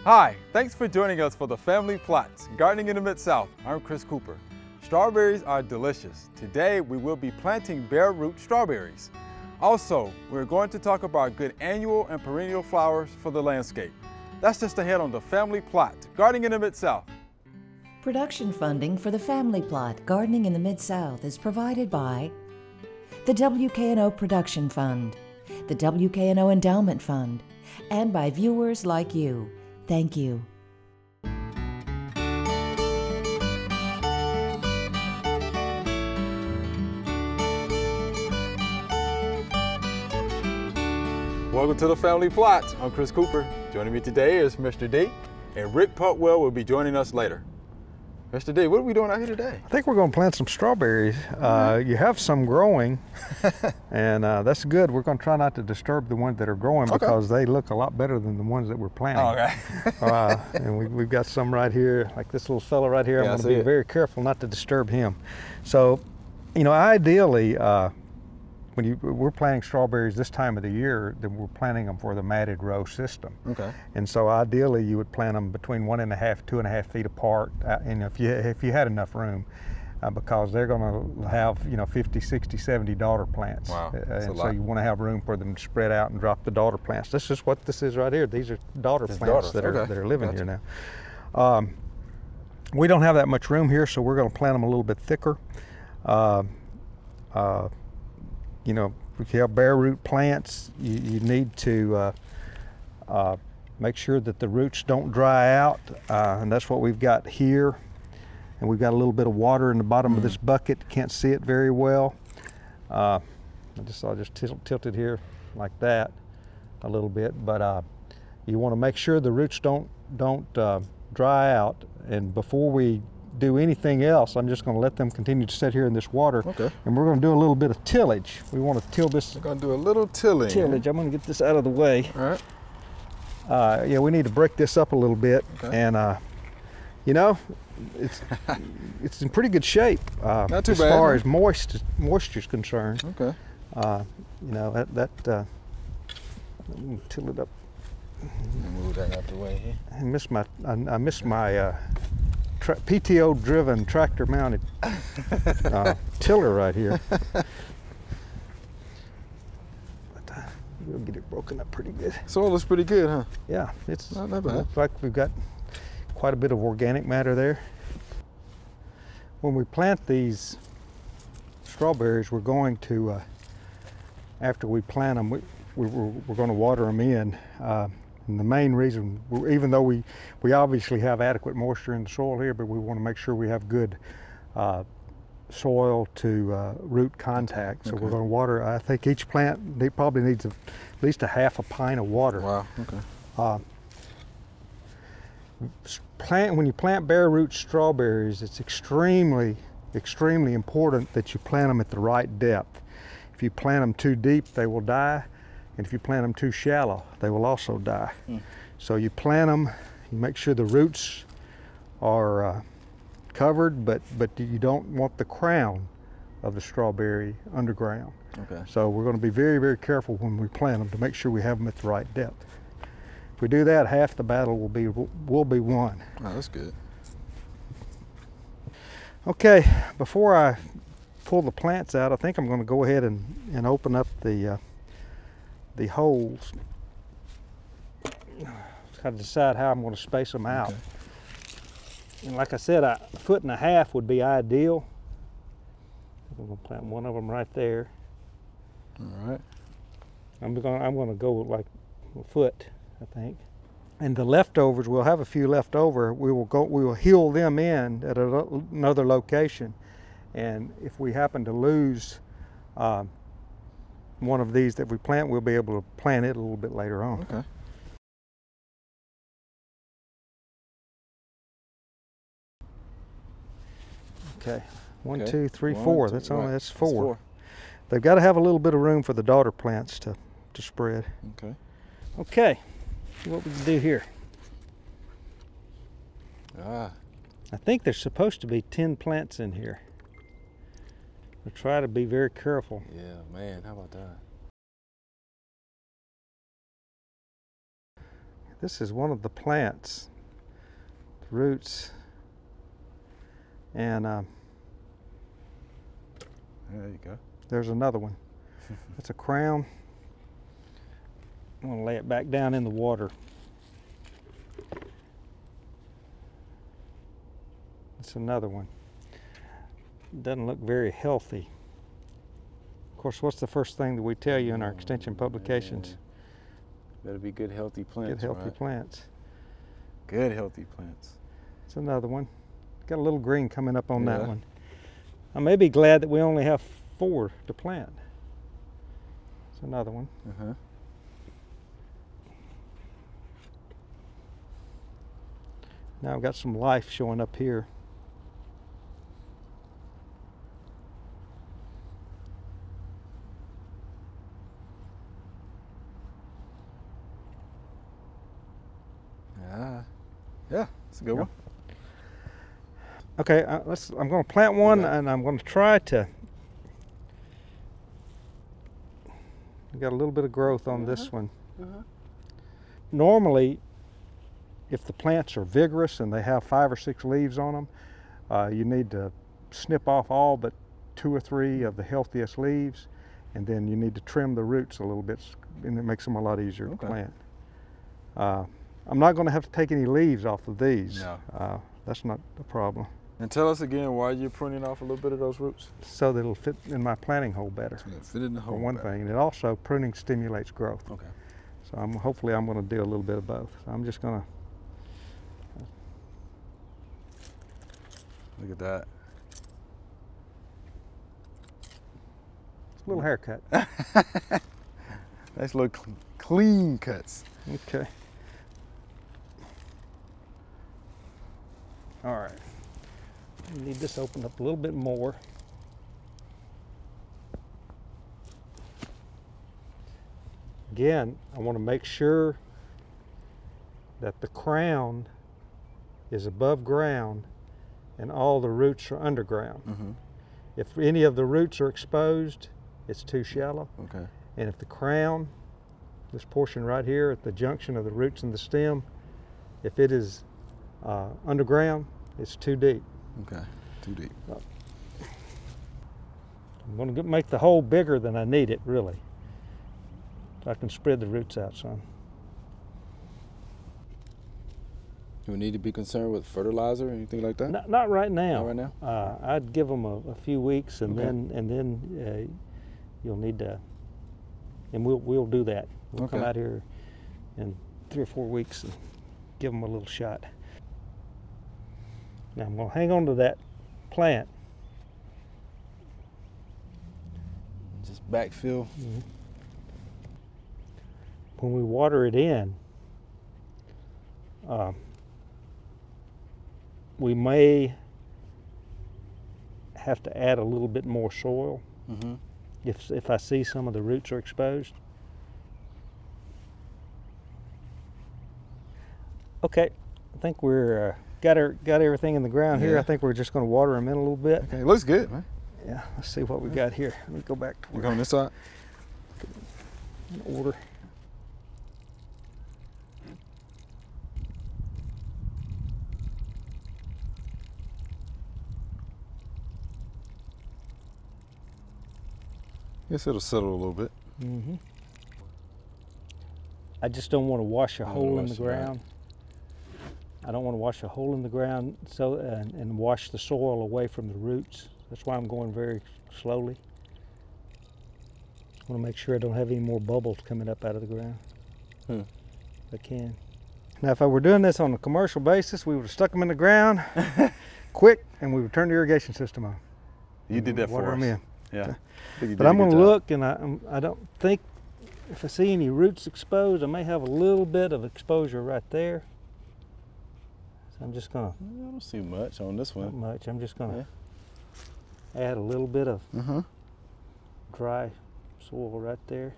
Hi, thanks for joining us for the Family Plots, Gardening in the Mid-South. I'm Chris Cooper. Strawberries are delicious. Today we will be planting bare root strawberries. Also, we're going to talk about good annual and perennial flowers for the landscape. That's just ahead on the Family Plot, Gardening in the Mid-South. Production funding for the Family Plot, Gardening in the Mid-South is provided by the WKNO Production Fund, the WKNO Endowment Fund, and by viewers like you. Thank you. Welcome to the Family Plot. I'm Chris Cooper. Joining me today is Mr. D, and Rick Putwell will be joining us later. Mr. D, what are we doing out here today? I think we're going to plant some strawberries. You have some growing, and that's good. We're going to try not to disturb the ones that are growing because they look a lot better than the ones that we're planting. Okay. And we've got some right here, like this little fella right here. I'm going to be very careful not to disturb him. So, you know, ideally, when we're planting strawberries this time of the year, then we're planting them for the matted row system. Okay. And so ideally you would plant them between 1.5, 2.5 feet apart, and if you had enough room, because they're going to have 50, 60, 70 daughter plants. Wow. And so you want to have room for them to spread out and drop the daughter plants. This is what this is right here. These are daughter plants that are living here now. We don't have that much room here, so we're going to plant them a little bit thicker. You know, if you have bare root plants, you need to make sure that the roots don't dry out, and that's what we've got here. And we've got a little bit of water in the bottom of this bucket. Can't see it very well. I'll just tilt it here like that a little bit, but you want to make sure the roots don't dry out. And before we do anything else, I'm just going to let them continue to sit here in this water. Okay. And we're going to do a little bit of tillage. We want to till this. We're going to do a little tilling. Tillage. I'm going to get this out of the way. All right. Yeah, we need to break this up a little bit. Okay. And you know, it's in pretty good shape. Not too as bad. As far as moisture is concerned. Okay. You know, let me till it up. Move that out the way here. I missed my PTO driven tractor mounted tiller right here. But we'll get it broken up pretty good. Soil looks pretty good, huh? Yeah, it's not bad. Looks like we've got quite a bit of organic matter there. When we plant these strawberries, we're going to, after we plant them, we're going to water them in. And the main reason, even though we obviously have adequate moisture in the soil here, but we want to make sure we have good soil to root contact. So we're going to water. I think each plant probably needs at least a half a pint of water. Wow. Okay. When you plant bare root strawberries, it's extremely important that you plant them at the right depth. If you plant them too deep, they will die. And if you plant them too shallow, they will also die. So you plant them, you make sure the roots are covered, but you don't want the crown of the strawberry underground. Okay. So we're going to be very, very careful when we plant them to make sure we have them at the right depth. If we do that, half the battle will be won. Oh, that's good. Okay, before I pull the plants out, I think I'm going to go ahead and open up the holes. Got to decide how I'm going to space them out. Okay. And like I said, a 1.5 feet would be ideal. I'm going to plant one of them right there. All right. I'm going to go like a foot, I think. And the leftovers, we'll have a few left over. We will heal them in at another location. And if we happen to lose one of these that we plant, we'll be able to plant it a little bit later on. Okay. Okay. 1, 2, 3, 4. That's That's 4. They've got to have a little bit of room for the daughter plants to spread. Okay. Okay. What we can do here. I think there's supposed to be 10 plants in here. We'll try to be very careful. Yeah, man, how about that? This is one of the plants, the roots, and There you go. there's another one. It's a crown. I'm going to lay it back down in the water. It's another one. Doesn't look very healthy. Of course, what's the first thing that we tell you in our extension publications? Better be good, healthy plants. Get healthy right? plants. Good, healthy plants. It's another one. Got a little green coming up on Yeah. that one. I may be glad that we only have 4 to plant. It's another one. Uh-huh. Now I've got some life showing up here. Yeah, it's a good one. Okay, I'm going to plant one, Okay. and I'm going to try to. We got a little bit of growth on this one. Normally, if the plants are vigorous and they have 5 or 6 leaves on them, you need to snip off all but 2 or 3 of the healthiest leaves, and then you need to trim the roots a little bit, and it makes them a lot easier to plant. I'm not going to have to take any leaves off of these. No. That's not a problem. And tell us again why you're pruning off a little bit of those roots. So that it'll fit in my planting hole better. So it'll fit in the hole. For one better. thing, and it also pruning stimulates growth. Okay. So hopefully I'm going to do a little bit of both. So I'm just going to. Look at that. It's a little haircut. Nice little clean cuts. Okay. All right. We need this opened up a little bit more. Again, I want to make sure that the crown is above ground and all the roots are underground. Mm-hmm. If any of the roots are exposed, it's too shallow. Okay. And if the crown, this portion right here at the junction of the roots and the stem, if it is underground, it's too deep. Okay. Too deep. I'm going to make the hole bigger than I need it, really. So I can spread the roots out some. Do we need to be concerned with fertilizer or anything like that? Not right now. Not right now? I'd give them a few weeks, and Okay. then you'll need to, and we'll do that. We'll come Okay. out here in 3 or 4 weeks and give them a little shot. Now I'm going to hang on to that plant. Just backfill. When we water it in, we may have to add a little bit more soil Mm-hmm. if I see some of the roots are exposed. Okay, I think we're got everything in the ground here. Yeah. I think we're just going to water them in a little bit. Okay, looks good, man. Yeah, let's see what we got here. Let me go back to You where go on this side? in order. Guess it'll settle a little bit. Mm-hmm. I just don't want to wash a Don't hole in wash the it, right. ground. I don't want to wash a hole in the ground and wash the soil away from the roots. That's why I'm going very slowly. I want to make sure I don't have any more bubbles coming up out of the ground. If I can. Now, if I were doing this on a commercial basis, we would have stuck them in the ground quick, and we would turn the irrigation system on. You did that Water for us. them in. Yeah. Okay. I think you But did a I'm going good to job. look, and I don't think, if I see any roots exposed, I may have a little bit of exposure right there. So I'm just going to, I don't see much on this not one. much, I'm just going to add a little bit of Uh-huh. dry soil right there.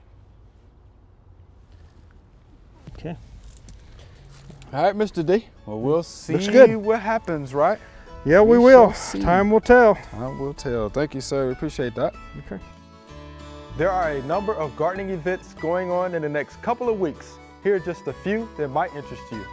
Okay. All right, Mr. D. Well, we'll see Looks good. what happens, right? Yeah, we We will. shall see. Time will tell. I will tell. Thank you, sir. We appreciate that. Okay. There are a number of gardening events going on in the next couple of weeks. Here are just a few that might interest you.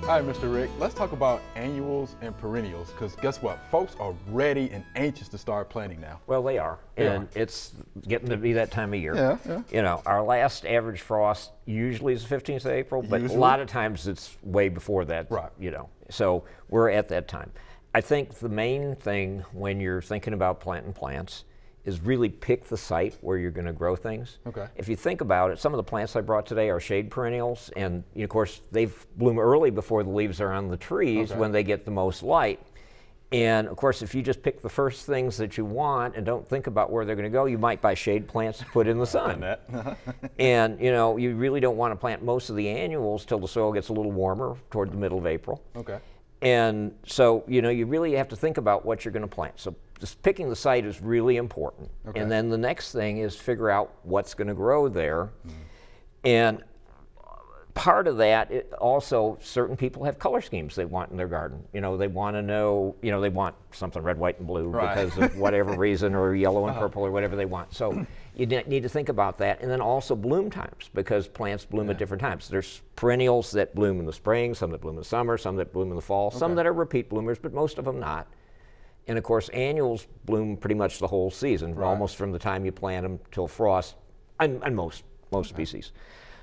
All right, Mr. Rick, let's talk about annuals and perennials, because guess what? Folks are ready and anxious to start planting now. Well, they are, and it's getting to be that time of year. Yeah. You know, our last average frost usually is the 15th of April, but a lot of times it's way before that, right. You know, so we're at that time. I think the main thing when you're thinking about planting plants is really pick the site where you're going to grow things. Okay. If you think about it, some of the plants I brought today are shade perennials, and of course they bloom early before the leaves are on the trees when they get the most light. And of course, if you just pick the first things that you want and don't think about where they're going to go, you might buy shade plants to put in the sun. And you know, you really don't want to plant most of the annuals till the soil gets a little warmer toward the middle of April. Okay. And so, you know, you really have to think about what you're going to plant. So just picking the site is really important. Okay. And then the next thing is figure out what's going to grow there. And part of that, also certain people have color schemes they want in their garden. You know, they want to know, you know, they want something red, white, and blue because of whatever reason, or yellow and purple, or whatever they want. So you need to think about that. And then also bloom times, because plants bloom at different times. There's perennials that bloom in the spring, some that bloom in the summer, some that bloom in the fall, some that are repeat bloomers, but most of them not. And of course, annuals bloom pretty much the whole season, almost from the time you plant them till frost, on most species.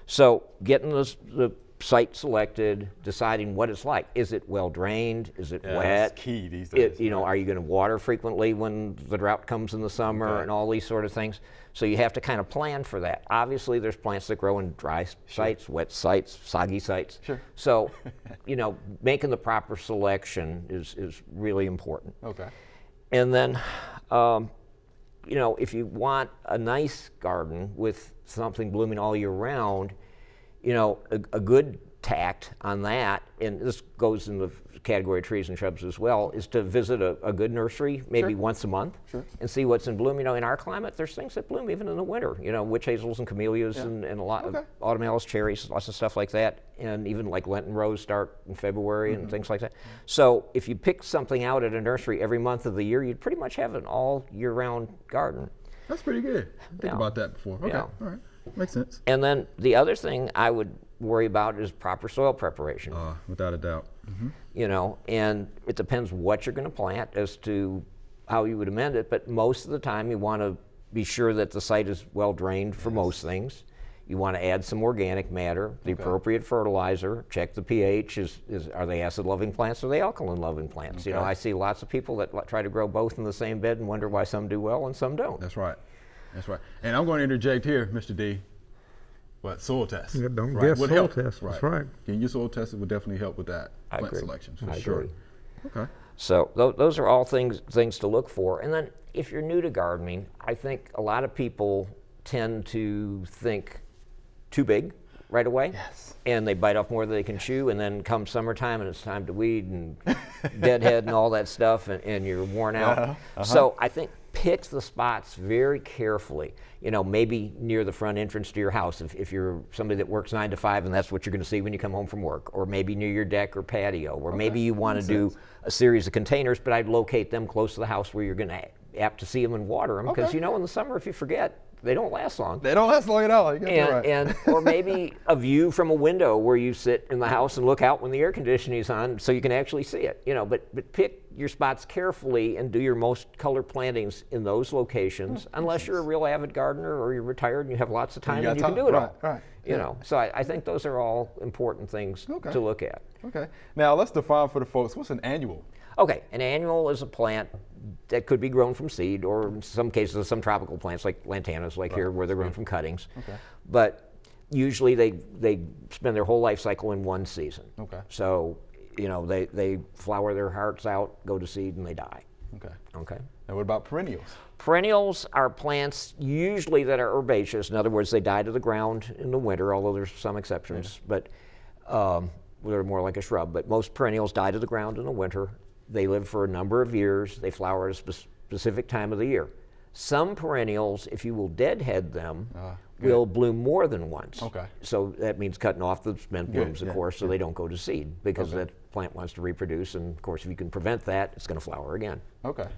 So getting the site selected, deciding what it's like. Is it well drained? Is it wet? That's key these days. You know, are you going to water frequently when the drought comes in the summer and all these sort of things? So you have to kind of plan for that. Obviously, there's plants that grow in dry sites, wet sites, soggy sites. So, you know, making the proper selection is really important. Okay. And then, you know, if you want a nice garden with something blooming all year round, you know, a good tact on that, and this goes in the category of trees and shrubs as well, is to visit a good nursery maybe once a month and see what's in bloom. You know, in our climate, there's things that bloom even in the winter. You know, witch hazels and camellias and a lot of autumnales, cherries, lots of stuff like that, and even like Lenten rose start in February and things like that. So if you pick something out at a nursery every month of the year, you'd pretty much have an all year round garden. That's pretty good. Think about that before. Okay, all right, makes sense. And then the other thing I would worry about is proper soil preparation. Without a doubt. You know, and it depends what you're going to plant as to how you would amend it, but most of the time you want to be sure that the site is well drained for most things. You want to add some organic matter, the appropriate fertilizer, check the pH, are they acid-loving plants or are they alkaline-loving plants? You know, I see lots of people that try to grow both in the same bed and wonder why some do well and some don't. That's right. That's right. And I'm going to interject here, Mr. D. What, soil tests? Yeah, don't guess soil tests. That's right. Getting your soil tested would definitely help with that plant selection for sure. Okay. So those are all things to look for. And then if you're new to gardening, I think a lot of people tend to think too big right away. Yes. And they bite off more than they can chew, and then come summertime and it's time to weed and deadhead and all that stuff, and you're worn out. So I think pick the spots very carefully. You know, maybe near the front entrance to your house if you're somebody that works 9 to 5 and that's what you're going to see when you come home from work, or maybe near your deck or patio, or maybe you want to do a series of containers, but I'd locate them close to the house where you're going to apt to see them and water them, because you know in the summer if you forget, they don't last long. They don't last long at all. You got that right. And or maybe a view from a window where you sit in the house and look out when the air conditioning is on, so you can actually see it. You know, but pick your spots carefully and do your most color plantings in those locations, unless you're a real avid gardener or you're retired and you have lots of time and you can do it all. You know, so I think those are all important things to look at. Okay. Now let's define for the folks, what's an annual? Okay, an annual is a plant that could be grown from seed, or in some cases some tropical plants like lantanas, like here, where they're grown from cuttings. But usually they spend their whole life cycle in one season. So, you know, they flower their hearts out, go to seed, and they die. Okay. And what about perennials? Perennials are plants usually that are herbaceous. In other words, they die to the ground in the winter, although there's some exceptions, but they're more like a shrub. But most perennials die to the ground in the winter. They live for a number of years. They flower at a specific time of the year. Some perennials, if you will deadhead them, will bloom more than once. Okay. So that means cutting off the spent blooms, of yeah, course, so they don't go to seed, because Okay. that plant wants to reproduce, and of course if you can prevent that, it's going to flower again. Okay.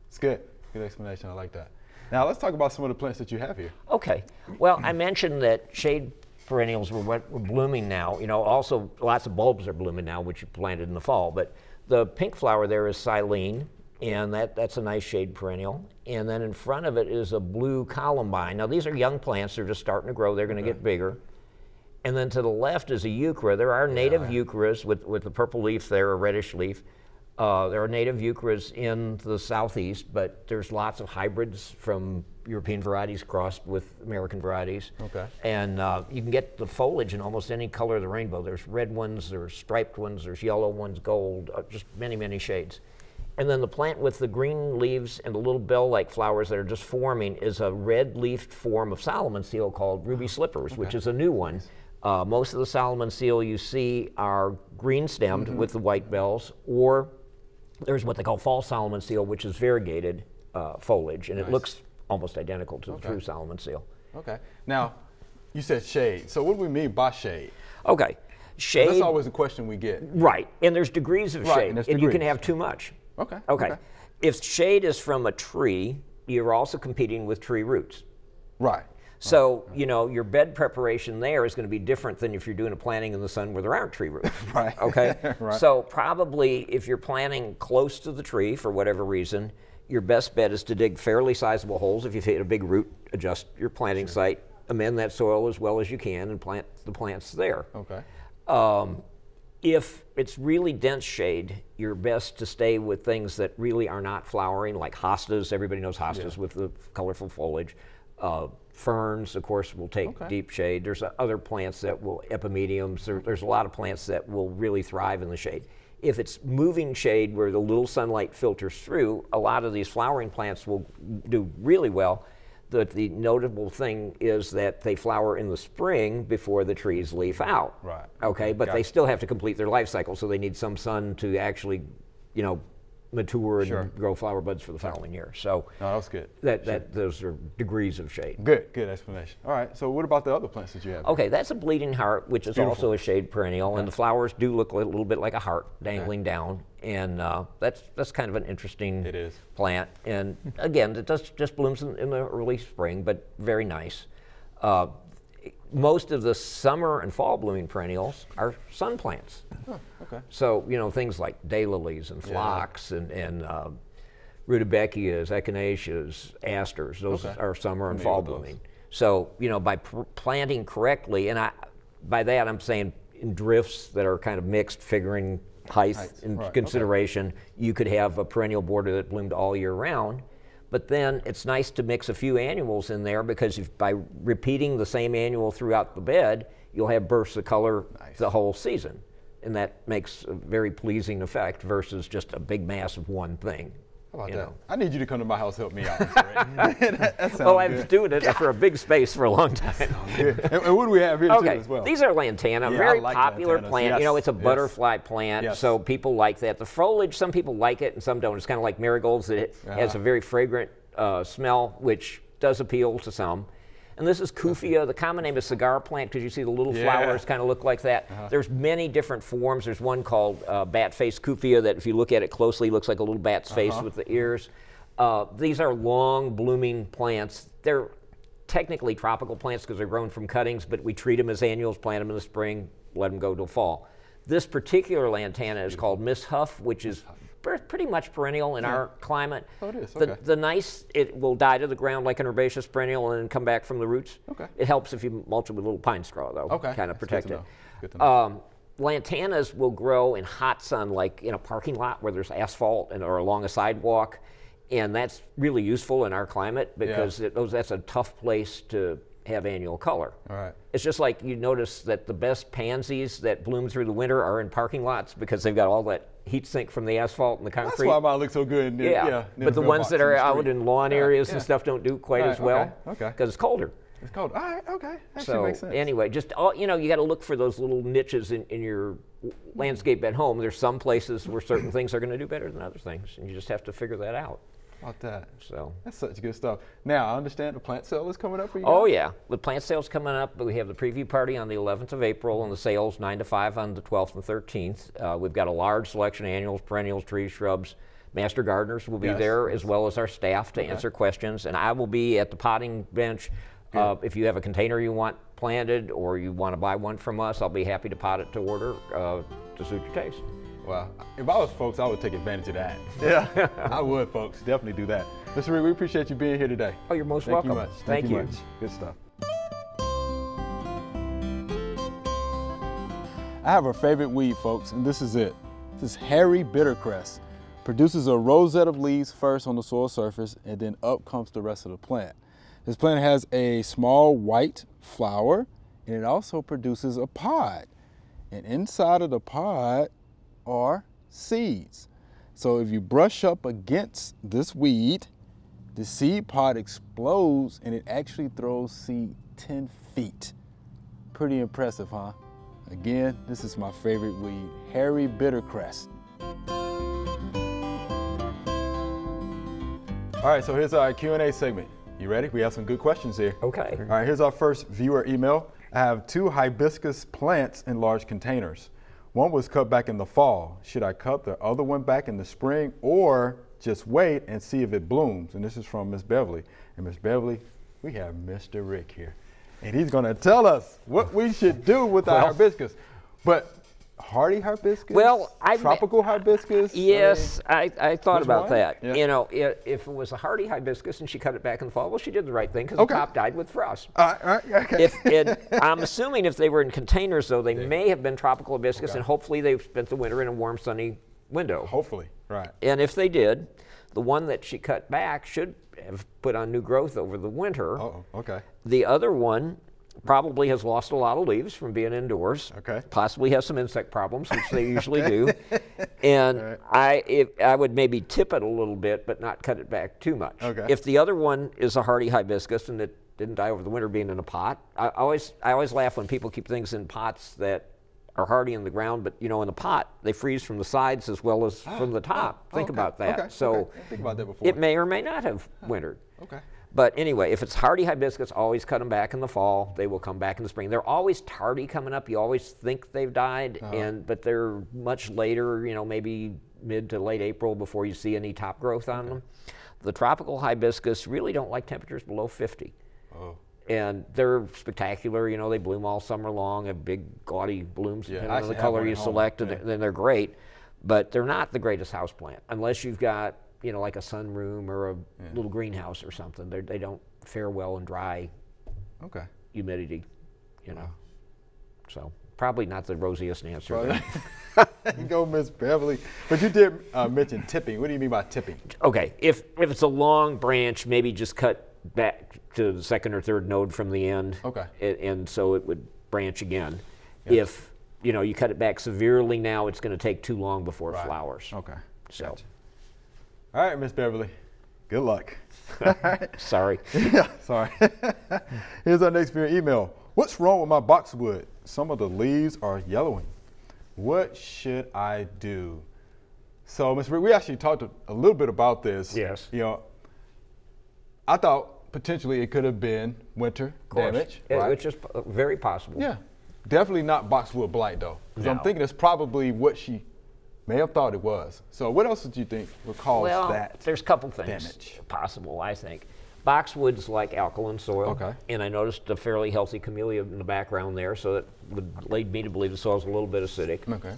It's good. Good explanation. I like that. Now let's talk about some of the plants that you have here. Okay. Well, I mentioned that shade perennials were what were blooming now. You know, also lots of bulbs are blooming now, which you planted in the fall. But the pink flower there is Silene, and that's a nice shade perennial. And then in front of it is a blue columbine. Now these are young plants; they're just starting to grow. They're going to get bigger. And then to the left is a euchera. There are native eucheras with the purple leaf there, a reddish leaf. There are native eucheras in the southeast, but there's lots of hybrids from European varieties crossed with American varieties. Okay. And you can get the foliage in almost any color of the rainbow. There's red ones, there's striped ones, there's yellow ones, gold, just many, many shades. And then the plant with the green leaves and the little bell-like flowers that are just forming is a red-leafed form of Solomon seal called ruby slippers, which is a new one. Most of the Solomon seal you see are green-stemmed with the white bells, or there's what they call false Solomon seal, which is variegated foliage, and it looks almost identical to the true Solomon seal. Okay. Now, you said shade. So what do we mean by shade? Okay. Shade. That's always a question we get. Right. And there's degrees of shade, and you can have too much. Okay. Okay. If shade is from a tree, you're also competing with tree roots. Right. So, you know, your bed preparation there is going to be different than if you're doing a planting in the sun where there aren't tree roots. Right. Okay? Right. So probably if you're planting close to the tree for whatever reason, your best bet is to dig fairly sizable holes. If you've hit a big root, adjust your planting site, amend that soil as well as you can, and plant the plants there. Okay. If it's really dense shade, you're best to stay with things that really are not flowering, like hostas. Everybody knows hostas with the colorful foliage. Ferns, of course, will take deep shade. There's other plants that will, epimediums, there's a lot of plants that will really thrive in the shade. If it's moving shade where the little sunlight filters through, a lot of these flowering plants will do really well. The notable thing is that they flower in the spring before the trees leaf out. Right. Okay, but they still have to complete their life cycle, so they need some sun to actually, you know, mature and grow flower buds for the following year. So No, that was good. Those are degrees of shade. Good explanation. All right, so what about the other plants that you have? Okay, that's a bleeding heart, which is also a shade perennial, and the flowers do look a little bit like a heart dangling down, and that's kind of an interesting plant. And again, it just blooms in the early spring, but very nice. Most of the summer and fall blooming perennials are sun plants. Oh, okay. So, you know, things like daylilies and phlox and rudbeckias, echinaceas, asters, those are summer and fall blooming. So, you know, by planting correctly, and by that I'm saying in drifts that are kind of mixed, figuring height in consideration, you could have a perennial border that bloomed all year round. But then it's nice to mix a few annuals in there, because by repeating the same annual throughout the bed, you'll have bursts of color the whole season. And that makes a very pleasing effect versus just a big mass of one thing. How about you that? know. I need you to come to my house and help me out. that sounds Well, I've good. been doing it for a big space for a long time. And what do we have here too as well? These are lantana, Yeah, very I like popular lantanas. plant. You know, it's a Yes. butterfly plant, Yes. so people like that. The foliage, some people like it and some don't. It's kind of like marigolds. It has a very fragrant smell, which does appeal to some. And this is Kufia. The common name is cigar plant, because you see the little flowers kind of look like that. There's many different forms. There's one called bat-faced Kufia that, if you look at it closely, looks like a little bat's face with the ears. These are long blooming plants. They're technically tropical plants because they're grown from cuttings, but we treat them as annuals, plant them in the spring, let them go till fall. This particular lantana is called Miss Huff, which is pretty much perennial in our climate. Oh, it is, it will die to the ground like an herbaceous perennial and then come back from the roots. Okay. It helps if you mulch it with a little pine straw, though. Okay. Kind of That's protect good it. to know. Good to know. Lantanas will grow in hot sun, like in a parking lot where there's asphalt or along a sidewalk, and that's really useful in our climate because that's a tough place to have annual color. All right. It's just like you notice that the best pansies that bloom through the winter are in parking lots because they've got all that heat sink from the asphalt and the concrete. That's why mine looks so good. But the ones that are out in lawn areas and stuff don't do quite as well because it's colder. It's cold. All right, okay. That So makes sense. anyway, just you know, you got to look for those little niches in your landscape at home. There's some places where certain things are going to do better than other things, and you just have to figure that out. About that. So That's such good stuff. Now, I understand the plant sale is coming up for you oh guys? yeah, the plant sale's coming up, but we have the preview party on the 11th of April and the sales 9 to 5 on the 12th and 13th. We've got a large selection of annuals, perennials, trees, shrubs. Master gardeners will be Yes, there yes. as well as our staff to answer questions, and I will be at the potting bench. If you have a container you want planted or you want to buy one from us, I'll be happy to pot it to order to suit your taste. Well, if I was folks, I would take advantage of that. Yeah, I would, folks. Definitely do that. Mr. Reed, we appreciate you being here today. Oh, you're most Thank welcome. you much. Thank you. much. Good stuff. I have a favorite weed, folks, and this is it. This is hairy bittercress. Produces a rosette of leaves first on the soil surface, and then up comes the rest of the plant. This plant has a small white flower, and it also produces a pod. And inside of the pod are seeds. So if you brush up against this weed, the seed pod explodes and it actually throws seed 10 feet. Pretty impressive, huh? Again, this is my favorite weed, hairy bittercress. All right, so here's our Q&A segment. You ready? We have some good questions here. Okay. All right, here's our first viewer email. I have 2 hibiscus plants in large containers. One was cut back in the fall. Should I cut the other one back in the spring or just wait and see if it blooms? And this is from Miss Beverly. And Miss Beverly, we have Mr. Rick here. And he's gonna tell us what we should do with our hibiscus. But hardy hibiscus? Well, tropical hibiscus? Yes, I thought which about one? that. Yeah. You know, if it was a hardy hibiscus and she cut it back in the fall, well, she did the right thing because Okay. the top died with frost. All right, okay. I'm assuming if they were in containers, though, they may have been tropical hibiscus, Okay. and hopefully they've spent the winter in a warm, sunny window. Hopefully, right. And if they did, the one that she cut back should have put on new growth over the winter. Uh-oh, okay. The other one probably has lost a lot of leaves from being indoors. Okay. Possibly has some insect problems, which they usually do. And Right. I would maybe tip it a little bit, but not cut it back too much. Okay. If the other one is a hardy hibiscus and it didn't die over the winter being in a pot, I always laugh when people keep things in pots that are hardy in the ground, but you know, in the pot they freeze from the sides as well as from the top. Think okay, about that. okay, So okay. Think about that before. it may or may not have wintered. Okay. But anyway, if it's hardy hibiscus, always cut them back in the fall. They will come back in the spring. They're always tardy coming up. You always think they've died, but they're much later, you know, maybe mid to late April before you see any top growth on them. The tropical hibiscus really don't like temperatures below 50. Oh. And they're spectacular, you know, they bloom all summer long, have big gaudy blooms Yeah, I depending on the actually have color one you at home, select, and yeah. then they're great. But they're not the greatest houseplant unless you've got, you know, like a sunroom or a little greenhouse or something. They don't fare well in dry Okay. humidity, you know. So probably not the rosiest answer. Well, there. you go, Miss Beverly. But you did mention tipping. What do you mean by tipping? Okay, if it's a long branch, maybe just cut back to the second or third node from the end. Okay. And so it would branch again. Yes. If you know you cut it back severely now, it's going to take too long before it Right. flowers. Okay. So Gotcha. All right, Miss Beverly. Good luck. sorry. Yeah, sorry. Here's our next viewer email. What's wrong with my boxwood? Some of the leaves are yellowing. What should I do? So, Ms. Rick, we actually talked a little bit about this. Yes. You know, I thought potentially it could have been winter damage. Right? Which is very possible. Yeah. Definitely not boxwood blight, though. Because I'm No. thinking it's probably what she may have thought it was. So what else did you think would cause Well, that? there's a couple things damage? possible, I think. Boxwoods like alkaline soil. Okay. And I noticed a fairly healthy camellia in the background there, so it would lead me to believe the soil's a little bit acidic. Okay.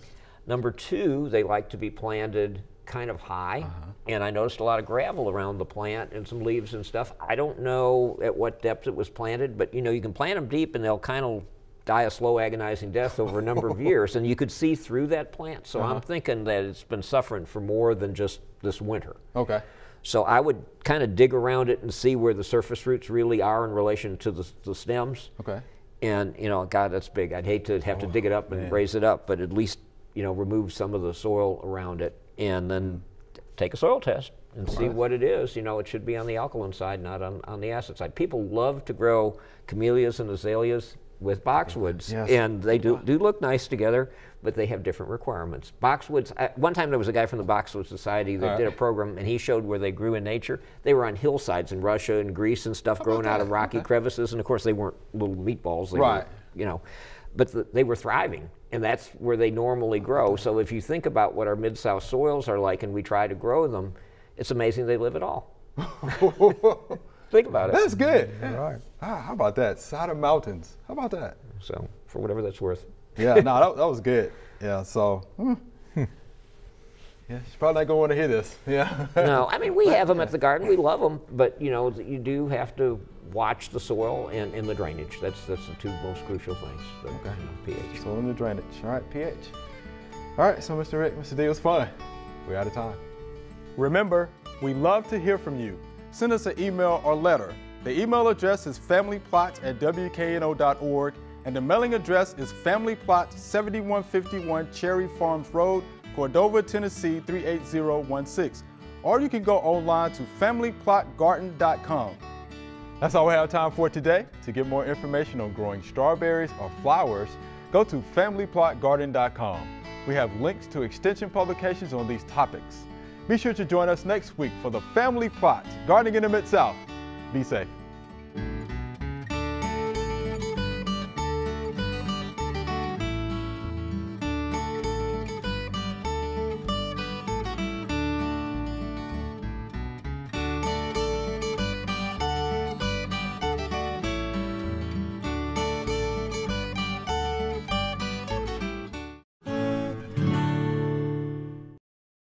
Number two, they like to be planted kind of high, and I noticed a lot of gravel around the plant and some leaves and stuff. I don't know at what depth it was planted, but you know, you can plant them deep and they'll kind of die a slow, agonizing death over a number of years, and you could see through that plant. So I'm thinking that it's been suffering for more than just this winter. Okay. So I would kind of dig around it and see where the surface roots really are in relation to the stems. Okay. And you know, God, that's big. I'd hate to have to dig it up and man. raise it up, but at least, you know, remove some of the soil around it and then take a soil test and see what it is. You know, it should be on the alkaline side, not on the acid side. People love to grow camellias and azaleas with boxwoods, Yes. and they do look nice together, but they have different requirements. Boxwoods, one time there was a guy from the Boxwood Society that did a program, and he showed where they grew in nature. They were on hillsides in Russia and Greece and stuff, growing out of rocky crevices, and of course they weren't little meatballs. They were, you know, but they were thriving, and that's where they normally grow. So if you think about what our Mid-South soils are like and we try to grow them, it's amazing they live at all. Think about it. That's good. Right. How about that? Side of mountains. How about that? So for whatever that's worth. Yeah, no, that was good. Yeah, so. Yeah, she's probably not going to want to hear this. Yeah. No, I mean, we have them at the garden. We love them, but you know, you do have to watch the soil and the drainage. That's the two most crucial things. The, pH. Soil and the drainage. All right, pH. All right, so Mr. Rick, Mr. D, it was fun. We're out of time. Remember, we love to hear from you. Send us an email or letter. The email address is familyplots@wkno.org, and the mailing address is Family Plots, 7151 Cherry Farms Road, Cordova, Tennessee 38016. Or you can go online to familyplotgarden.com. That's all we have time for today. To get more information on growing strawberries or flowers, go to familyplotgarden.com. We have links to extension publications on these topics. Be sure to join us next week for the Family Plot, Gardening in the Mid-South. Be safe.